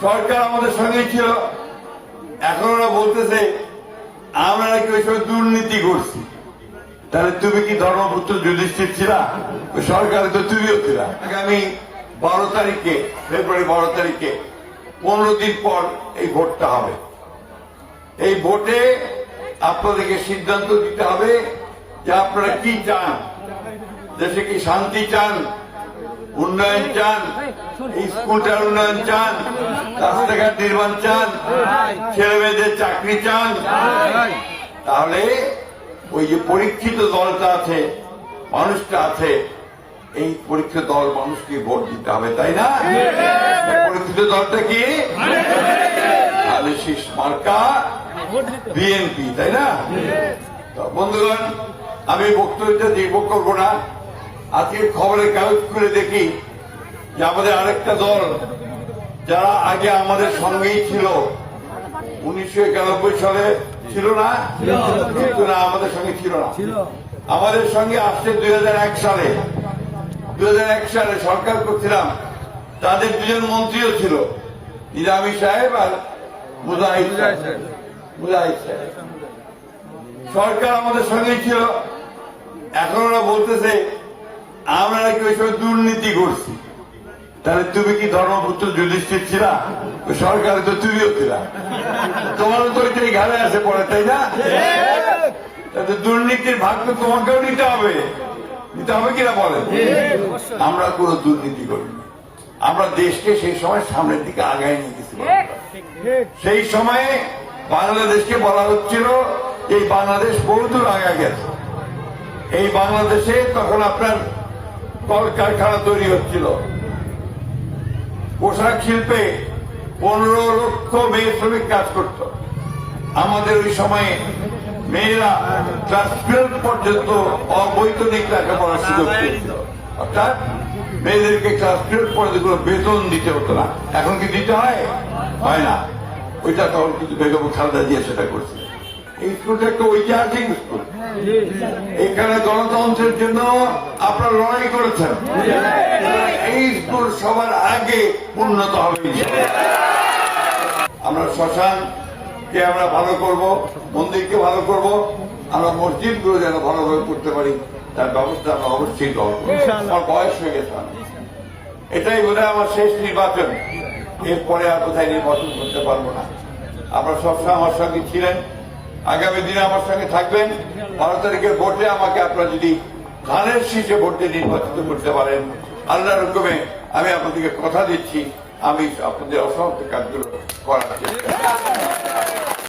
সরকার আমাদের সঙ্গে ছিল, এখন ওরা বলতেছে আমরা নাকি ওই সময় দুর্নীতি করছি। তাহলে তুমি কি ধর্মপুত্র যুধিষ্ঠির ছিলা? ওই সরকারে তো তুমিও ছিলা। আগামী 12 তারিখে, ফেব্রুয়ারি 12 তারিখে 15 দিন পর এই ভোটটা হবে। এই ভোটে আপনাদেরকে সিদ্ধান্ত দিতে হবে যে আপনারা কি চান। দেশে কি শান্তি চান, উন্নয়ন চান, স্কুলটার উন্নয়ন চান, রাস্তাঘাট নির্মাণ চান, ছেলে মেয়েদের চাকরি চান? তাহলে ওই যে পরীক্ষিত দলটা আছে, মানুষটা আছে, এই পরীক্ষিত দল মানুষকে ভোট দিতে হবে, তাই না? পরীক্ষিত দলটা কি? শীষ মার্কা বিএনপি, তাই না? বন্ধুগণ, আমি বক্তব্যটা দীর্ঘ করবো না। আজকে খবরের কাগজ খুলে দেখি যে আমাদের আরেকটা দল, যারা আগে আমাদের সঙ্গেই ছিল, 1991 সালে ছিল না, কিন্তু না আমাদের সঙ্গে ছিল না, আমাদের সঙ্গে আসছে 2001 সালে। 2001 সালে সরকার করছিলাম, তাদের দুজন মন্ত্রীও ছিল, নিজামী সাহেব আর মুজাহিদ সাহেব। সরকার আমাদের সঙ্গে ছিল, এখন ওরা বলতেছে আমরা নাকি ওই সময় দুর্নীতি করছি। তাহলে তুমি কি ধর্মপুত্র যুধিষ্ঠির ছিলা? ওই সরকারে তো তুমিও ছিলা, তোমারও তো ওইটাই ঘাড়ে আসে পড়ে, তাই না? দুর্নীতির ভাগ তো তোমাকেও নিতে হবে, কিনা বলেন? আমরা কোন দুর্নীতি করিনি, আমরা দেশকে সেই সময় সামনের দিকে আগায় নিয়ে গেছি। সেই সময়ে বাংলাদেশকে বলা হচ্ছিল এই বাংলাদেশ বহুদূর আগে গেছে। এই বাংলাদেশে তখন আপনার কলকারখানা তৈরি হচ্ছিল, পোশাক শিল্পে 15 লক্ষ মেয়ে শ্রমিক কাজ করত। আমাদের ওই সময়ে মেয়েরা ক্লাস 12 পর্যন্ত অবৈতনিক লেখাপড়ার সুযোগ পেয়েছিল, অর্থাৎ মেয়েদেরকে ক্লাস 12 পর্যন্ত বেতন দিতে হতো না। এখন কি দিতে হয়? হয় না। ওইটা তখন কিন্তু বেগম খালেদা জিয়া সেটা করছে। এই স্কুলটা একটা ঐতিহাসিক স্কুল, এখানে গণতন্ত্রের জন্য আপনারা লড়াই করেছেন। এই স্কুল সবার আগে উন্নত হবে। আমরা শ্মশানকে আমরা ভালো করব, মন্দিরকে ভালো করব, আমরা মসজিদগুলো যেন ভালোভাবে করতে পারি, তার ব্যবস্থা আমরা অবশ্যই করব। আমার বয়স হয়ে গেছে, এটাই বোধহয় আমার শেষ নির্বাচন, এরপরে আর কোথায় নির্বাচন করতে পারবো না। আপনারা সবসময় আমার সঙ্গে ছিলেন, আগামী দিনে আমার সঙ্গে থাকবেন। 12 তারিখের ভোটে আমাকে আপনারা যদি ধানের শীষে ভোটে নির্বাচিত করতে পারেন, আল্লাহর হুকুমে আমি আপনাদেরকে কথা দিচ্ছি, আমি আপনাদের অসংখ্য কাজগুলো করার চেষ্টা